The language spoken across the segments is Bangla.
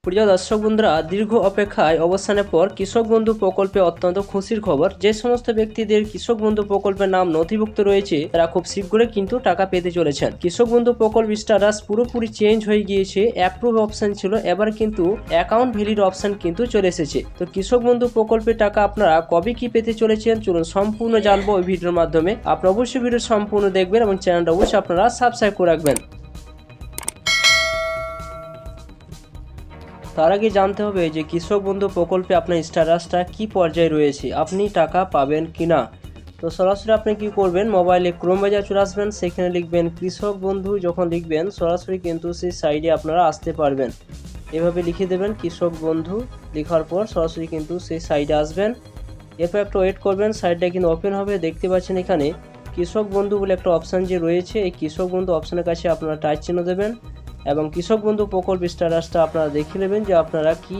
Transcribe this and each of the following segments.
প্রিয় দর্শক বন্ধুরা, দীর্ঘ অপেক্ষায় অবসানের পর কৃষক বন্ধু প্রকল্পে অত্যন্ত খুশির খবর। যে সমস্ত ব্যক্তিদের কৃষক বন্ধু প্রকল্পের নাম নথিভুক্ত রয়েছে তারা খুব শীঘ্রই কিন্তু টাকা পেতে চলেছেন। কৃষক বন্ধু প্রকল্প স্ট্যাটাস পুরোপুরি চেঞ্জ হয়ে গিয়েছে। অ্যাপ্রুভ অপশন ছিল, এবার কিন্তু অ্যাকাউন্ট ভ্যালিড অপশন কিন্তু চলে এসেছে। তো কৃষক বন্ধু প্রকল্পের টাকা আপনারা কবে কি পেতে চলেছেন চলুন সম্পূর্ণ জানবো এই ভিডিওর মাধ্যমে। আপনারা অবশ্যই ভিডিও সম্পূর্ণ দেখবেন এবং চ্যানেলটা অবশ্যই আপনারা সাবস্ক্রাইব করে রাখবেন। তার আগে জানতে হবে যে কৃষক বন্ধু প্রকল্পে আপনার স্ট্যাটাসটা কি পর্যায়ে রয়েছে, আপনি টাকা পাবেন কিনা। তো সরাসরি আপনি কি করবেন, মোবাইলে ক্রোম বাজার চলে আসবেন, সেখানে লিখবেন কৃষক বন্ধু। যখন লিখবেন সরাসরি কিন্তু সেই সাইডে আপনারা আসতে পারবেন। এভাবে লিখে দেবেন কৃষক বন্ধু, লেখার পর সরাসরি কিন্তু সেই সাইডে আসবেন। এরপর একটু ওয়েট করবেন, সাইডটা কিন্তু ওপেন হবে। দেখতে পাচ্ছেন এখানে কৃষক বন্ধু বলে একটা অপশান যে রয়েছে, এই কৃষক বন্ধু অপশানের কাছে আপনারা টাচ চিহ্ন দেবেন এবং কৃষক বন্ধু প্রকল্প স্ট্যাটাসটা আপনারা দেখে নেবেন যে আপনারা কি,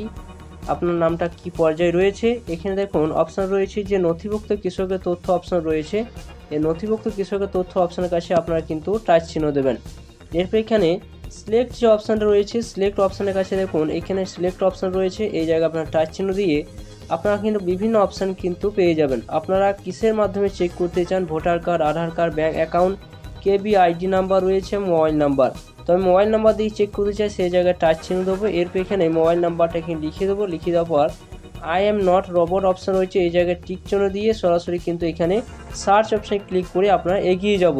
আপনার নামটা কি পর্যায়ে রয়েছে। এখানে দেখুন অপশান রয়েছে যে নথিভুক্ত কৃষকের তথ্য অপশান রয়েছে। এই নথিভুক্ত কৃষকের তথ্য অপশানের কাছে আপনারা কিন্তু টাচ চিহ্ন দেবেন। এরপর এখানে সিলেক্ট যে অপশানটা রয়েছে, সিলেক্ট অপশানের কাছে দেখুন এখানে সিলেক্ট অপশান রয়েছে, এই জায়গায় আপনারা টাচ চিহ্ন দিয়ে আপনারা কিন্তু বিভিন্ন অপশান কিন্তু পেয়ে যাবেন। আপনারা কিসের মাধ্যমে চেক করতে চান, ভোটার কার্ড, আধার কার্ড, ব্যাঙ্ক অ্যাকাউন্ট, কেবি আইডি নাম্বার রয়েছে, মোবাইল নাম্বার। তো আমি মোবাইল নাম্বার দিয়ে চেক করতে চাই, সেই জায়গায় টাচ চিহ্ন দেবো। এরপর এখানে মোবাইল নাম্বারটা এখানে লিখে দেবো। লিখে দেওয়ার পর I am not robot option রয়েছে, এই জায়গায় টিক চিহ্ন দিয়ে সরাসরি কিন্তু এখানে সার্চ অপশানে ক্লিক করে আপনারা এগিয়ে যাব।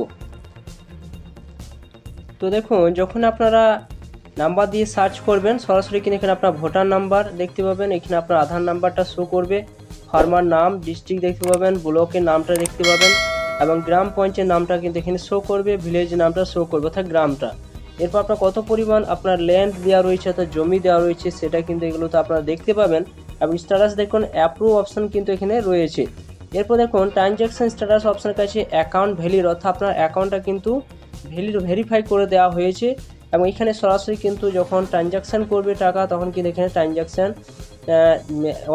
তো দেখুন যখন আপনারা নাম্বার দিয়ে সার্চ করবেন সরাসরি কিন্তু এখানে আপনার ভোটার নাম্বার দেখতে পাবেন, এখানে আপনার আধার নাম্বারটা শো করবে, ফার্মার নাম, ডিস্ট্রিক্ট দেখতে পাবেন, ব্লকের নামটা দেখতে পাবেন এবং গ্রাম পঞ্চায়েত নামটা কিন্তু এখানে শো করবে, ভিলেজ নামটা শো করবে অর্থাৎ গ্রামটা। এরপর আপনার কত পরিমাণ আপনার ল্যান্ড দেওয়া রয়েছে অর্থাৎ জমি দেওয়া রয়েছে সেটা কিন্তু এগুলোতে আপনারা দেখতে পাবেন এবং স্ট্যাটাস দেখুন অ্যাপ্রুভ অপশান কিন্তু এখানে রয়েছে। এরপর দেখুন ট্রানজ্যাকশন স্ট্যাটাস অপশানের কাছে অ্যাকাউন্ট ভ্যালিড অর্থাৎ আপনার অ্যাকাউন্টটা কিন্তু ভেরিফাই করে দেওয়া হয়েছে এবং এখানে সরাসরি কিন্তু যখন ট্রানজ্যাকশান করবে টাকা তখন কিন্তু এখানে ট্রানজ্যাকশান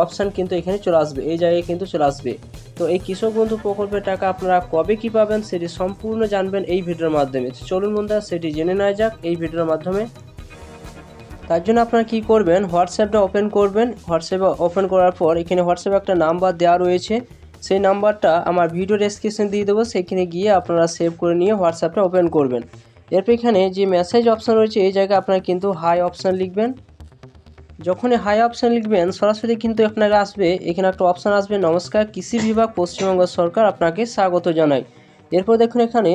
অপশান কিন্তু এখানে চলে আসবে, এই জায়গায় কিন্তু চলে আসবে। তো এই কৃষক বন্ধু প্রকল্পের টাকা আপনারা কবে কি পাবেন সেটি সম্পূর্ণ জানবেন এই ভিডিওর মাধ্যমে। চলুন বন্ধুরা সেটি জেনে নেওয়া যাক এই ভিডিওর মাধ্যমে। তার জন্য আপনারা কি করবেন, হোয়াটসঅ্যাপটা ওপেন করবেন। হোয়াটসঅ্যাপে ওপেন করার পর এখানে হোয়াটসঅ্যাপে একটা নাম্বার দেওয়া রয়েছে, সেই নাম্বারটা আমার ভিডিও ডেসক্রিপশন দিয়ে দেবো, সেখানে গিয়ে আপনারা সেভ করে নিয়ে হোয়াটসঅ্যাপটা ওপেন করবেন। এরপর এখানে যে মেসেজ অপশান রয়েছে এই জায়গায় আপনারা কিন্তু হাই অপশান লিখবেন। যখনই হাই অপশান লিখবেন সরাসরি কিন্তু আপনাকে আসবে, এখানে একটা অপশান আসবে নমস্কার কৃষি বিভাগ পশ্চিমবঙ্গ সরকার আপনাকে স্বাগত জানাই। এরপর দেখুন এখানে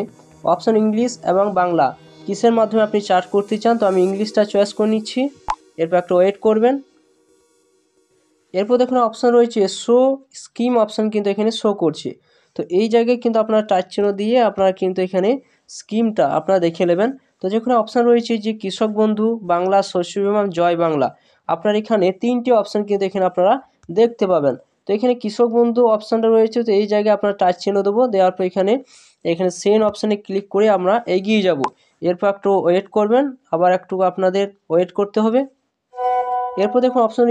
অপশান ইংলিশ এবং বাংলা কিসের মাধ্যমে আপনি চার্জ করতে চান, তো আমি ইংলিশটা চয়েস করে নিচ্ছি। এরপর একটা ওয়েট করবেন। এরপর দেখুন অপশান রয়েছে শো স্কিম অপশান কিন্তু এখানে শো করছে। তো এই জায়গায় কিন্তু আপনারা টাচ চিহ্ন দিয়ে আপনারা কিন্তু এখানে স্কিমটা আপনারা দেখে নেবেন। তো যেখানে অপশান রয়েছে যে কৃষক বন্ধু, বাংলা শস্য বিমা, জয় বাংলা, আপনার এখানে তিনটি অপশান কিন্তু এখানে আপনারা দেখতে পাবেন। তো এখানে কৃষক বন্ধু অপশানটা রয়েছে, তো এই জায়গায় আপনারা টাচ চিহ্ন দেবো, দেওয়ার পর এখানে সেন্ড অপশানে ক্লিক করে আমরা এগিয়ে যাব। এরপর একটু ওয়েট করবেন, আবার একটু আপনাদের ওয়েট করতে হবে। এরপর দেখুন অপশন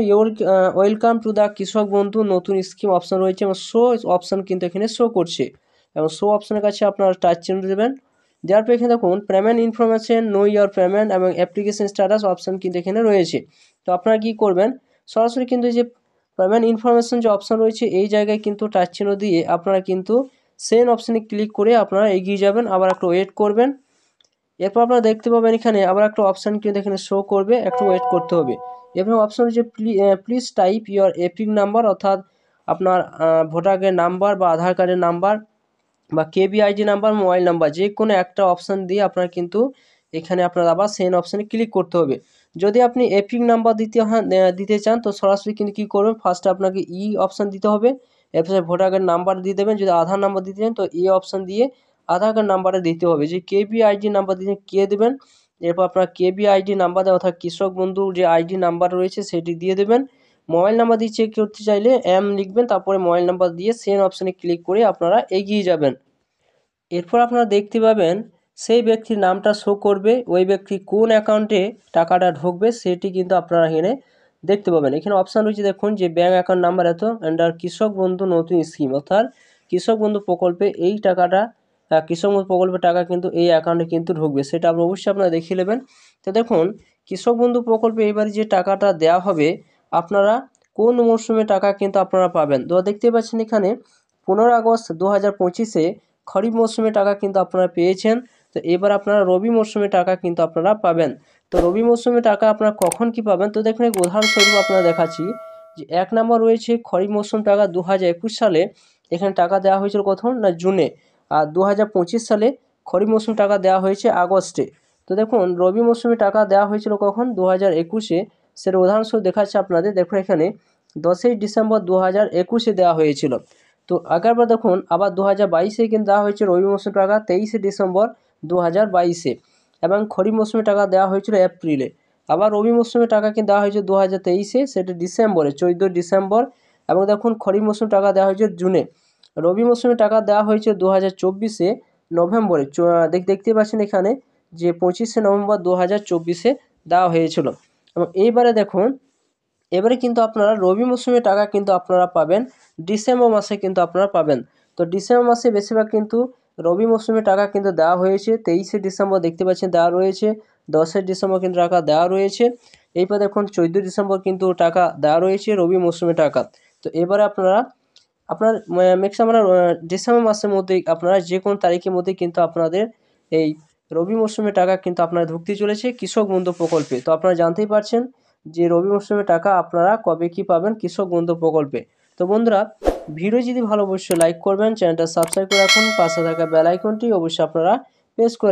ওয়েলকাম টু দ্য কৃষক বন্ধু নতুন স্কিম অপশন রয়েছে এবং শো অপশন কিন্তু এখানে শো করছে এবং শো অপশনের কাছে আপনারা টাচ চিহ্ন দেবেন। দেওয়ার পর এখানে দেখুন পেমেন্ট ইনফরমেশন, নো ইয়ার পেমেন্ট এবং অ্যাপ্লিকেশন স্ট্যাটাস অপশন কিন্তু এখানে রয়েছে। তো আপনারা কী করবেন, সরাসরি কিন্তু যে পেমেন্ট ইনফরমেশন যে অপশন রয়েছে এই জায়গায় কিন্তু টাচ চিহ্ন দিয়ে আপনারা কিন্তু সেন্ড অপশনে ক্লিক করে আপনারা এগিয়ে যাবেন, আবার একটু ওয়েট করবেন। এরপর আপনারা দেখতে পাবেন এখানে আবার একটা অপশান কিন্তু এখানে শো করবে, একটু ওয়েট করতে হবে। এবং অপশান হচ্ছে please type your epic number অর্থাৎ আপনার ভোটার কার্ডের নাম্বার বা আধার কার্ডের নাম্বার বা কেবিআইডি নাম্বার, মোবাইল নাম্বার, যে কোনো একটা অপশান দিয়ে আপনারা কিন্তু এখানে আপনার আবার সেন্ড অপশানে ক্লিক করতে হবে। যদি আপনি এপিক নাম্বার দিতে চান তো সরাসরি কিন্তু কী করবেন, ফার্স্টে আপনাকে অপশান দিতে হবে, এরপর ভোটার কার্ড নাম্বার দিয়ে দেবেন। যদি আধার নাম্বার দিতে চান তো অপশান দিয়ে আধার কার্ড নাম্বারটা দিতে হবে। যে কেবিআইডি নাম্বার দিয়ে কে দেবেন, এরপর আপনার কেবিআইডি নাম্বার দেওয়া অর্থাৎ কৃষক বন্ধু যে আইডি নাম্বার রয়েছে সেটি দিয়ে দেবেন। মোবাইল নাম্বার দিয়ে চেক করতে চাইলে লিখবেন, তারপরে মোবাইল নাম্বার দিয়ে সেন্ড অপশানে ক্লিক করে আপনারা এগিয়ে যাবেন। এরপর আপনারা দেখতে পাবেন সেই ব্যক্তির নামটা শো করবে, ওই ব্যক্তি কোন অ্যাকাউন্টে টাকাটা ঢুকবে সেটি কিন্তু আপনারা এখানে দেখতে পাবেন। এখানে অপশান রয়েছে দেখুন যে ব্যাঙ্ক অ্যাকাউন্ট নাম্বার এত আন্ডার কৃষক বন্ধু নতুন স্কিম অর্থাৎ কৃষক বন্ধু প্রকল্পে এই টাকাটা, কৃষক বন্ধু প্রকল্পের টাকা কিন্তু এই অ্যাকাউন্টে কিন্তু ঢুকবে, সেটা অবশ্যই আপনারা দেখিয়ে নেবেন। তো দেখুন কৃষক বন্ধু প্রকল্পে এবারে যে টাকাটা দেওয়া হবে আপনারা কোন মরশুমে টাকা কিন্তু আপনারা পাবেন। তো দেখতে পাচ্ছেন এখানে 15 আগস্ট 2025-এ খরিফ মরশুমে টাকা কিন্তু আপনারা পেয়েছেন। তো এবার আপনারা রবি মরশুমে টাকা কিন্তু আপনারা পাবেন। তো রবি মরশুমে টাকা আপনারা কখন কি পাবেন, তো দেখুন উদাহরণস্বরূপ আপনারা দেখাচ্ছি যে 1 নম্বর রয়েছে খরিফ মরশুম টাকা 2021 সালে এখানে টাকা দেওয়া হয়েছিল কখন না জুনে, আর 2025 সালে খরিফ মরশুম টাকা দেওয়া হয়েছে আগস্টে। তো দেখুন রবি মরশুমে টাকা দেওয়া হয়েছিল কখন 2021-এ, সেটা উদাহরণস্বরূপ দেখাচ্ছে আপনাদের। দেখুন এখানে 10ই ডিসেম্বর 2021-এ দেওয়া হয়েছিল। তো আগেরবার দেখুন আবার 2022-এ কিন্তু দেওয়া হয়েছে রবি মরশুম টাকা 23শে ডিসেম্বর 2022-এ, এবং খরিফ মরশুমে টাকা দেওয়া হয়েছিল এপ্রিলে। আবার রবি মরশুমে টাকা কিন্তু দেওয়া হয়েছে 2023-এ, সেটা ডিসেম্বরে 14 ডিসেম্বর, এবং দেখুন খরিফ মরশুম টাকা দেওয়া হয়েছে জুনে। রবি মরশুমে টাকা দেওয়া হয়েছে 2024-এ নভেম্বরে, দেখতে পাচ্ছেন এখানে যে 25শে নভেম্বর 2024-এ দেওয়া হয়েছিল। এবং এইবারে দেখুন এবারে কিন্তু আপনারা রবি মরশুমে টাকা কিন্তু আপনারা পাবেন ডিসেম্বর মাসে কিন্তু আপনারা পাবেন। তো ডিসেম্বর মাসে বেশিরভাগ কিন্তু রবি মরশুমে টাকা কিন্তু দেওয়া হয়েছে। 23শে ডিসেম্বর দেখতে পাচ্ছেন দেওয়া রয়েছে, 10শে ডিসেম্বর কিন্তু টাকা দেওয়া রয়েছে, এরপর দেখুন 14 ডিসেম্বর কিন্তু টাকা দেওয়া রয়েছে রবি মরশুমে টাকা। তো এবারে আপনার ম্যাক্সিমাম ডিসেম্বর মাসের মধ্যেই আপনারা যে কোনো তারিখের মধ্যে কিন্তু আপনাদের এই রবি মরশুমে টাকা কিন্তু আপনারা ঢুকতে চলেছে কৃষক বন্ধু প্রকল্পে। তো আপনারা জানতেই পারছেন যে রবি মরশুমে টাকা আপনারা কবে কি পাবেন কৃষক বন্ধু প্রকল্পে। তো বন্ধুরা ভিডিও যদি ভালো অবশ্যই লাইক করবেন, চ্যানেলটা সাবস্ক্রাইব করে রাখুন, পাশে থাকা বেল আইকনটি অবশ্যই আপনারা প্রেস করে